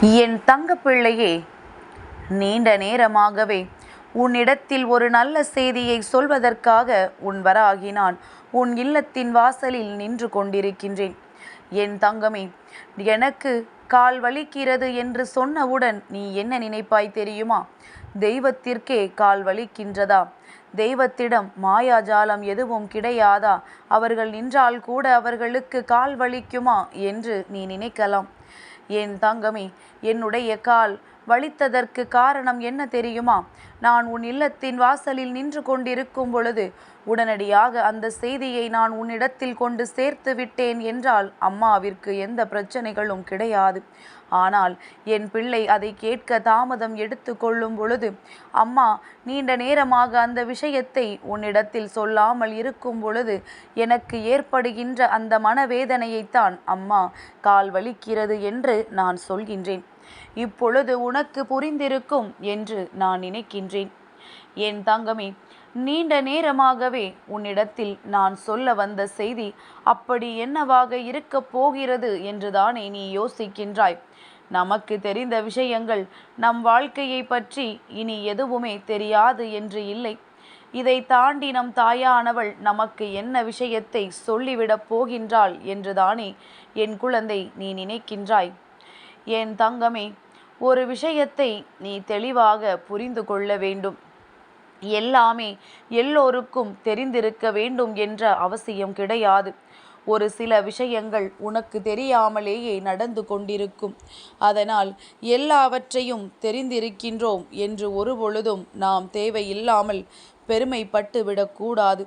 என் தங்கப்பிள்ளையே, நீண்ட நேரமாகவே உன்னிடத்தில் ஒரு நல்ல செய்தியை சொல்வதற்காக உன் வராகி நான் உன் இல்லத்தின் வாசலில் நின்று கொண்டிருக்கின்றேன். என் தங்கமே, எனக்கு கால் வலிக்கிறது என்று சொன்னவுடன் நீ என்ன நினைப்பாய் தெரியுமா? தெய்வத்திற்கே கால் வலிக்கின்றதா? தெய்வத்திடம் மாயாஜாலம் எதுவும் கிடையாதா? அவர்கள் நின்றால் கூட அவர்களுக்கு கால் வலிக்குமா என்று நீ நினைக்கலாம். என் தங்கமே, என்னுடைய கால் வலித்ததற்கு காரணம் என்ன தெரியுமா? நான் உன் இல்லத்தின் வாசலில் நின்று கொண்டிருக்கும் பொழுது உடனடியாக அந்த செய்தியை நான் உன்னிடத்தில் கொண்டு சேர்த்து விட்டேன் என்றால் அம்மாவிற்கு எந்த பிரச்சனைகளும் கிடையாது. ஆனால் என் பிள்ளை அதை கேட்க தாமதம் எடுத்து கொள்ளும் பொழுது, அம்மா நீண்ட நேரமாக அந்த விஷயத்தை உன்னிடத்தில் சொல்லாமல் இருக்கும் பொழுது எனக்கு ஏற்படுகின்ற அந்த மனவேதனையைத்தான் அம்மா கால் வலிக்கிறது என்று நான் சொல்கின்றேன். இப்பொழுது உனக்கு புரிந்திருக்கும் என்று நான் நினைக்கின்றேன். என் தங்கமே, நீண்ட நேரமாகவே உன்னிடத்தில் நான் சொல்ல வந்த செய்தி அப்படி என்னவாக இருக்கப் போகிறது என்றுதானே நீ யோசிக்கின்றாய். நமக்கு தெரிந்த விஷயங்கள் நம் வாழ்க்கையை பற்றி இனி எதுவுமே தெரியாது என்று இல்லை. இதை தாண்டி நம் தாயானவள் நமக்கு என்ன விஷயத்தை சொல்லிவிடப் போகின்றாள் என்றுதானே என் குழந்தை நீ நினைக்கின்றாய். என் தங்கமே, ஒரு விஷயத்தை நீ தெளிவாக புரிந்து கொள்ள வேண்டும். எல்லாமே எல்லோருக்கும் தெரிந்திருக்க வேண்டும் என்ற அவசியம் கிடையாது. ஒரு சில விஷயங்கள் உனக்கு தெரியாமலேயே நடந்து கொண்டிருக்கும். அதனால் எல்லாவற்றையும் தெரிந்திருக்கின்றோம் என்று ஒருபொழுதும் நாம் தேவையில்லாமல் பெருமைப்பட்டு விடக்கூடாது.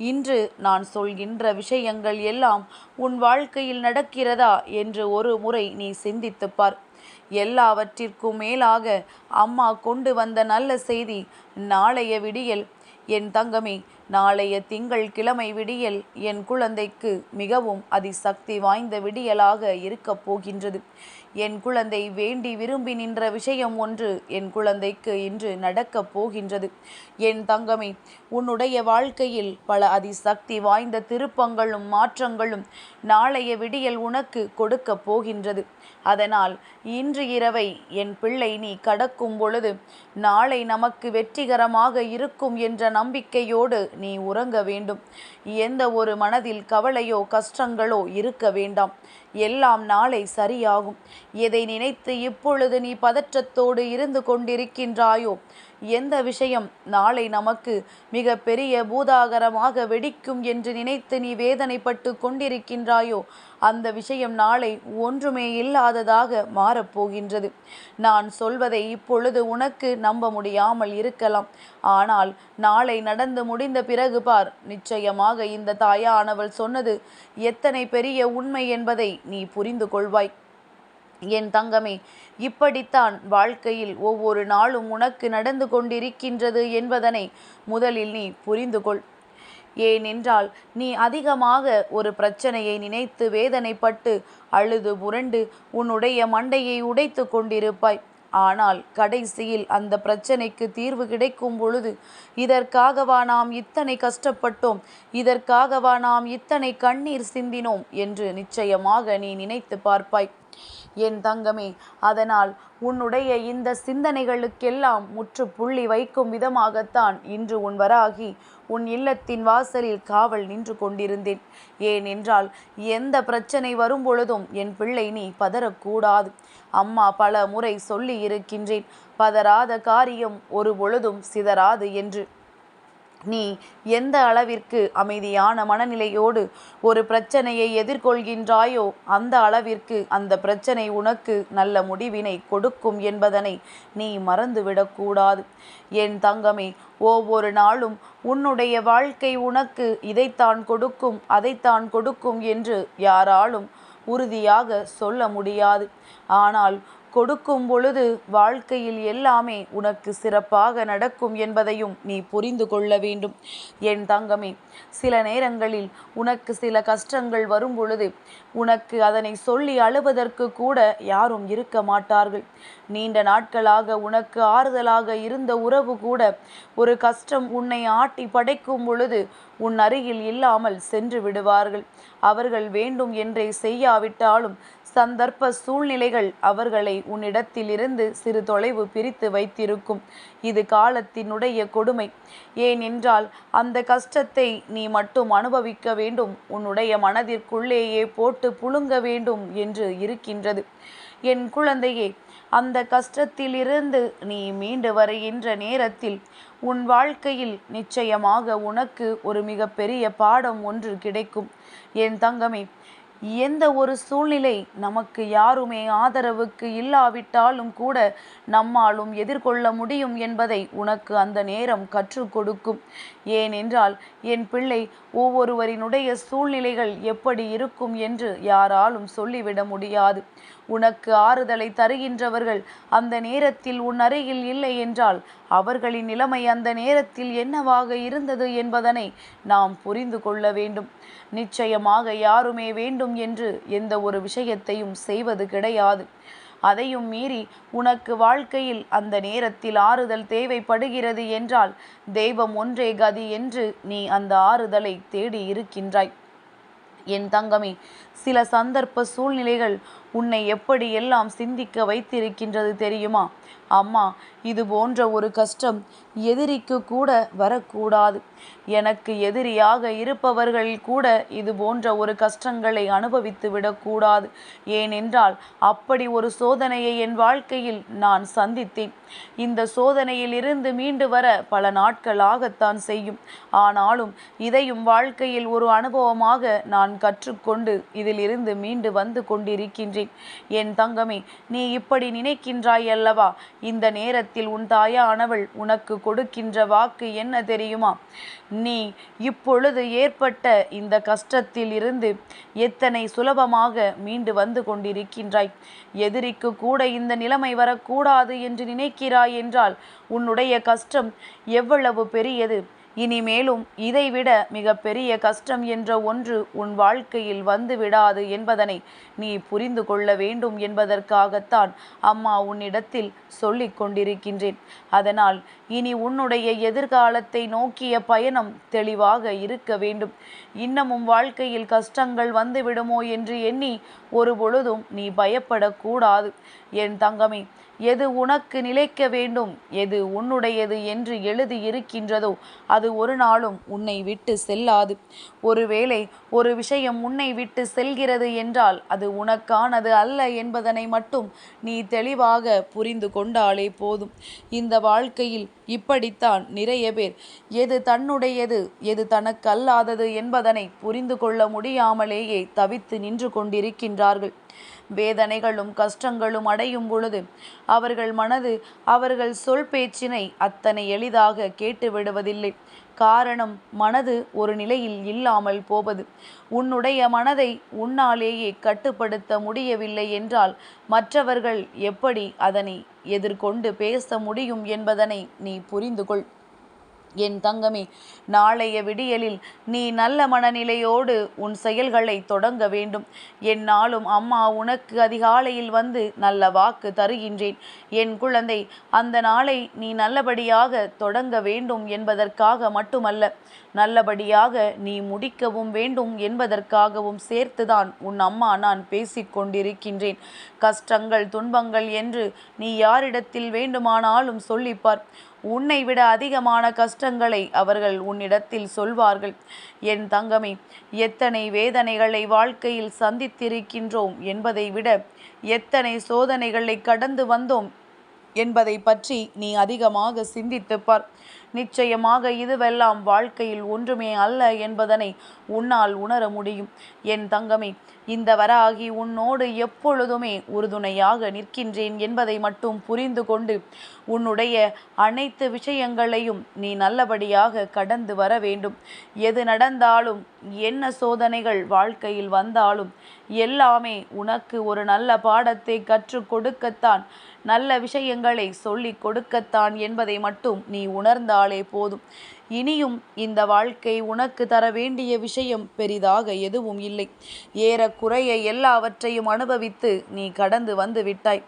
இன்று நான் சொல்கின்ற விஷயங்கள் எல்லாம் உன் வாழ்க்கையில் நடக்கிறதா என்று ஒரு முறை நீ சிந்தித்துப் பார். எல்லாவற்றிற்கும் மேலாக அம்மா கொண்டு வந்த நல்ல செய்தி நாளைய விடியல். என் தங்கமே, நாளைய திங்கள் கிழமை விடியல் என் குழந்தைக்கு மிகவும் அதிசக்தி வாய்ந்த விடியலாக இருக்கப் போகின்றது. என் குழந்தை வேண்டி விரும்பி நின்ற விஷயம் ஒன்று என் குழந்தைக்கு இன்று நடக்கப் போகின்றது. என் தங்கமே, உன்னுடைய வாழ்க்கையில் பல அதிசக்தி வாய்ந்த திருப்பங்களும் மாற்றங்களும் நாளைய விடியல் உனக்கு கொடுக்கப் போகின்றது. அதனால் இன்று இரவை என் பிள்ளை நீ கடக்கும் பொழுது நாளை நமக்கு வெற்றிகரமாக இருக்கும் என்ற நம்பிக்கையோடு நீ உறங்க வேண்டும். எந்த ஒரு மனதில் கவலையோ கஷ்டங்களோ இருக்க வேண்டாம். எல்லாம் நாளை சரியாகும். எதை நினைத்து இப்பொழுது நீ பதற்றத்தோடு இருந்து கொண்டிருக்கின்றாயோ, எந்த விஷயம் நாளை நமக்கு மிக பெரிய பூதாகரமாக வெடிக்கும் என்று நினைத்து நீ வேதனைப்பட்டு கொண்டிருக்கின்றாயோ, அந்த விஷயம் நாளை ஒன்றுமே இல்லாததாக மாறப்போகின்றது. நான் சொல்வதை இப்பொழுது உனக்கு நம்ப முடியாமல் இருக்கலாம். ஆனால் நாளை நடந்து முடிந்த பிறகு பார், நிச்சயமாக இந்த தாயானவள் சொன்னது எத்தனை பெரிய உண்மை என்பதை நீ புரிந்து கொள்வாய். என் தங்கமே, இப்படித்தான் வாழ்க்கையில் ஒவ்வொரு நாளும் உனக்கு நடந்து கொண்டிருக்கின்றது என்பதனை முதலில் நீ புரிந்து கொள். ஏனென்றால் நீ அதிகமாக ஒரு பிரச்சனையை நினைத்து வேதனைப்பட்டு அழுது புரண்டு உன்னுடைய மண்டையை உடைத்து கொண்டிருப்பாய். ஆனால் கடைசியில் அந்த பிரச்சனைக்கு தீர்வு கிடைக்கும் பொழுது, இதற்காகவா நாம் இத்தனை கஷ்டப்பட்டோம், இதற்காகவா நாம் இத்தனை கண்ணீர் சிந்தினோம் என்று நிச்சயமாக நீ நினைத்து பார்ப்பாய். என் தங்கமே, அதனால் உன்னுடைய இந்த சிந்தனைகளுக்கெல்லாம் முற்றுப்புள்ளி வைக்கும் விதமாகத்தான் இன்று உன் வராகி உன் இல்லத்தின் வாசலில் காவல் நின்று கொண்டிருந்தேன். ஏனென்றால் எந்த பிரச்சனை வரும் பொழுதும் என் பிள்ளை நீ பதறக்கூடாது. அம்மா பல முறை சொல்லி இருக்கின்றேன், பதறாத காரியம் ஒரு பொழுதும் சிதறாது என்று. நீ எந்த அளவிற்கு அமைதியான மனநிலையோடு ஒரு பிரச்சனையை எதிர்கொள்கின்றாயோ, அந்த அளவிற்கு அந்த பிரச்சனை உனக்கு நல்ல முடிவினை கொடுக்கும் என்பதனை நீ மறந்துவிடக்கூடாது. என் தங்கமே, ஒவ்வொரு நாளும் உன்னுடைய வாழ்க்கை உனக்கு இதைத்தான் கொடுக்கும் அதைத்தான் கொடுக்கும் என்று யாராலும் உறுதியாக சொல்ல முடியாது. ஆனால் கொடுக்கும் பொழுது வாழ்க்கையில் எல்லாமே உனக்கு சிறப்பாக நடக்கும் என்பதையும் நீ புரிந்து கொள்ள வேண்டும். என் தங்கமே, சில நேரங்களில் உனக்கு சில கஷ்டங்கள் வரும் பொழுது உனக்கு அதனை சொல்லி அழுவதற்கு கூட யாரும் இருக்க மாட்டார்கள். நீண்ட நாட்களாக உனக்கு ஆறுதலாக இருந்த உறவு கூட ஒரு கஷ்டம் உன்னை ஆட்டி படைக்கும் பொழுது உன் அருகில் இல்லாமல் சென்று விடுவார்கள். அவர்கள் வேண்டும் என்றே செய்யாவிட்டாலும் சந்தர்ப்ப சூழ்நிலைகள் அவர்களை உன்னிடத்திலிருந்து சிறு தொலைவு பிரித்து வைத்திருக்கும். இது காலத்தினுடைய கொடுமை. ஏனென்றால் அந்த கஷ்டத்தை நீ மட்டும் அனுபவிக்க வேண்டும், உன்னுடைய மனதிற்குள்ளேயே போட்டு புழுங்க வேண்டும் என்று இருக்கின்றது. என் குழந்தையே, அந்த கஷ்டத்திலிருந்து நீ மீண்டு வருகின்ற நேரத்தில் உன் வாழ்க்கையில் நிச்சயமாக உனக்கு ஒரு மிகப்பெரிய பாடம் ஒன்று கிடைக்கும். என் தங்கமே, எந்த ஒரு சூழ்நிலை நமக்கு யாருமே ஆதரவுக்கு இல்லாவிட்டாலும் கூட நம்மாலும் எதிர்கொள்ள முடியும் என்பதை உனக்கு அந்த நேரம் கற்றுக் கொடுக்கும். ஏனென்றால் என் பிள்ளை, ஒவ்வொருவரினுடைய சூழ்நிலைகள் எப்படி இருக்கும் என்று யாராலும் சொல்லிவிட முடியாது. உனக்கு ஆறுதலை தருகின்றவர்கள் அந்த நேரத்தில் உன் அருகில் இல்லை என்றால் அவர்களின் நிலைமை அந்த நேரத்தில் என்னவாக இருந்தது என்பதனை நாம் புரிந்து கொள்ள வேண்டும். நிச்சயமாக யாருமே வேண்டும் என்று எந்த ஒரு விஷயத்தையும் செய்வது கிடையாது. அதையும் மீறி உனக்கு வாழ்க்கையில் அந்த நேரத்தில் ஆறுதல் தேவைப்படுகிறது என்றால் தெய்வம் ஒன்றே கதி என்று நீ அந்த ஆறுதலை தேடி இருக்கின்றாய். என் தங்கமே, சில சந்தர்ப்ப சூழ்நிலைகள் உன்னை எப்படியெல்லாம் சிந்திக்க வைத்திருக்கின்றது தெரியுமா? அம்மா, இது போன்ற ஒரு கஷ்டம் எதிரிக்கு கூட வரக்கூடாது. எனக்கு எதிரியாக இருப்பவர்கள் கூட இது போன்ற ஒரு கஷ்டங்களை அனுபவித்து விடக்கூடாது. ஏனென்றால் அப்படி ஒரு சோதனையை என் வாழ்க்கையில் நான் சந்தித்தேன். இந்த சோதனையில் இருந்து மீண்டு வர பல நாட்கள் ஆகத்தான் செய்யும். ஆனாலும் இதையும் வாழ்க்கையில் ஒரு அனுபவமாக நான் கற்றுக்கொண்டு இதிலிருந்து மீண்டு வந்து கொண்டிருக்கின்றேன். என் தங்கமே, நீ இப்படி நினைக்கின்றாய் அல்லவா? இந்த நேரத்தில் உன் தாயானவள் உனக்கு கொடுக்கின்ற வாக்கு என்ன தெரியுமா? நீ இப்பொழுது ஏற்பட்ட இந்த கஷ்டத்தில் இருந்து எத்தனை சுலபமாக மீண்டு வந்து கொண்டிருக்கின்றாய். எதிரிக்கு கூட இந்த நிலைமை வரக்கூடாது என்று நினைக்கிறாய் என்றால் உன்னுடைய கஷ்டம் எவ்வளவு பெரியது. இனிமேலும் இதைவிட மிக பெரிய கஷ்டம் என்ற ஒன்று உன் வாழ்க்கையில் வந்து விடாது என்பதனை நீ புரிந்து கொள்ள வேண்டும் என்பதற்காகத்தான் அம்மா உன்னிடத்தில் சொல்லிக் கொண்டிருக்கின்றேன். அதனால் இனி உன்னுடைய எதிர்காலத்தை நோக்கிய பயணம் தெளிவாக இருக்க வேண்டும். இன்னமும் வாழ்க்கையில் கஷ்டங்கள் வந்துவிடுமோ என்று எண்ணி ஒரு பொழுதும் நீ பயப்படக்கூடாது. என் தங்கமே, எது உனக்கு நிலைக்க வேண்டும், எது உன்னுடையது என்று எழுதி இருக்கின்றதோ அது ஒரு நாளும் உன்னை விட்டு செல்லாது. ஒருவேளை ஒரு விஷயம் உன்னை விட்டு செல்கிறது என்றால் அது உனக்கானது அல்ல என்பதனை மட்டும் நீ தெளிவாக புரிந்து கொண்டாலே போதும். இந்த வாழ்க்கையில் இப்படித்தான் நிறைய பேர் எது தன்னுடையது எது தனக்கு அல்லாதது என்பதனை புரிந்து கொள்ள முடியாமலேயே தவித்து நின்று கொண்டிருக்கின்றார்கள். வேதனைகளும் கஷ்டங்களும் அடையும் பொழுது அவர்கள் மனது அவர்கள் சொல் பேச்சினை அத்தனை எளிதாக கேட்டு விடுவதில்லை. காரணம், மனது ஒரு நிலையில் இல்லாமல் போவது. உன்னுடைய மனதை உன்னாலேயே கட்டுப்படுத்த முடியவில்லை என்றால் மற்றவர்கள் எப்படி அதனை எதிர்கொண்டு பேச முடியும் என்பதனை நீ புரிந்து கொள். என் தங்கமே, நாளைய விடியலில் நீ நல்ல மனநிலையோடு உன் செயல்களை தொடங்க வேண்டும். என்னாலும் அம்மா உனக்கு அதிகாலையில் வந்து நல்ல வாக்கு தருகின்றேன். என் குழந்தை, அந்த நாளை நீ நல்லபடியாக தொடங்க வேண்டும் என்பதற்காக மட்டுமல்ல, நல்லபடியாக நீ முடிக்கவும் வேண்டும் என்பதற்காகவும் சேர்த்துதான் உன் அம்மா நான் பேசிக்கொண்டிருக்கின்றேன். கஷ்டங்கள் துன்பங்கள் என்று நீ யாரிடத்தில் வேண்டுமானாலும் சொல்லிப்பார். உன்னை விட அதிகமான கஷ்டங்களை அவர்கள் உன்னிடத்தில் சொல்வார்கள். என் தங்கமே, எத்தனை வேதனைகளை வாழ்க்கையில் சந்தித்திருக்கின்றோம் என்பதை விட எத்தனை சோதனைகளை கடந்து வந்தோம் என்பதை பற்றி நீ அதிகமாக சிந்தித்துப்பார். நிச்சயமாக இதுவெல்லாம் வாழ்க்கையில் ஒன்றுமே அல்ல என்பதனை உன்னால் உணர முடியும். என் தங்கமே, இந்த வராகி உன்னோடு எப்பொழுதுமே உறுதுணையாக நிற்கின்றேன் என்பதை மட்டும் புரிந்து கொண்டு உன்னுடைய அனைத்து விஷயங்களையும் நீ நல்லபடியாக கடந்து வர வேண்டும். எது நடந்தாலும், என்ன சோதனைகள் வாழ்க்கையில் வந்தாலும் எல்லாமே உனக்கு ஒரு நல்ல பாடத்தை கற்றுக் கொடுக்கத்தான், நல்ல விஷயங்களை சொல்லிக் கொடுக்கத்தான் என்பதை மட்டும் நீ உணர்ந்தாலே போதும். இனியும் இந்த வாழ்க்கை உனக்கு தர வேண்டிய விஷயம் பெரிதாக எதுவும் இல்லை. ஏறக்குறைய எல்லாவற்றையும் அனுபவித்து நீ கடந்து வந்து விட்டாய்.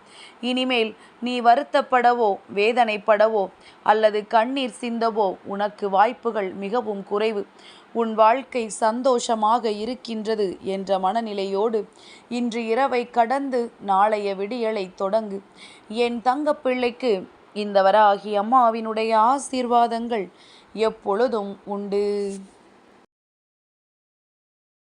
இனிமேல் நீ வருத்தப்படவோ வேதனைப்படவோ அல்லது கண்ணீர் சிந்தவோ உனக்கு வாய்ப்புகள் மிகவும் குறைவு. உன் வாழ்க்கை சந்தோஷமாக இருக்கின்றது என்ற மனநிலையோடு இன்று இரவை கடந்து நாளைய விடியலை தொடங்கு. என் தங்கப்பிள்ளைக்கு இந்த வராகி அம்மாவினுடைய ஆசீர்வாதங்கள் எப்பொழுதும் உண்டு.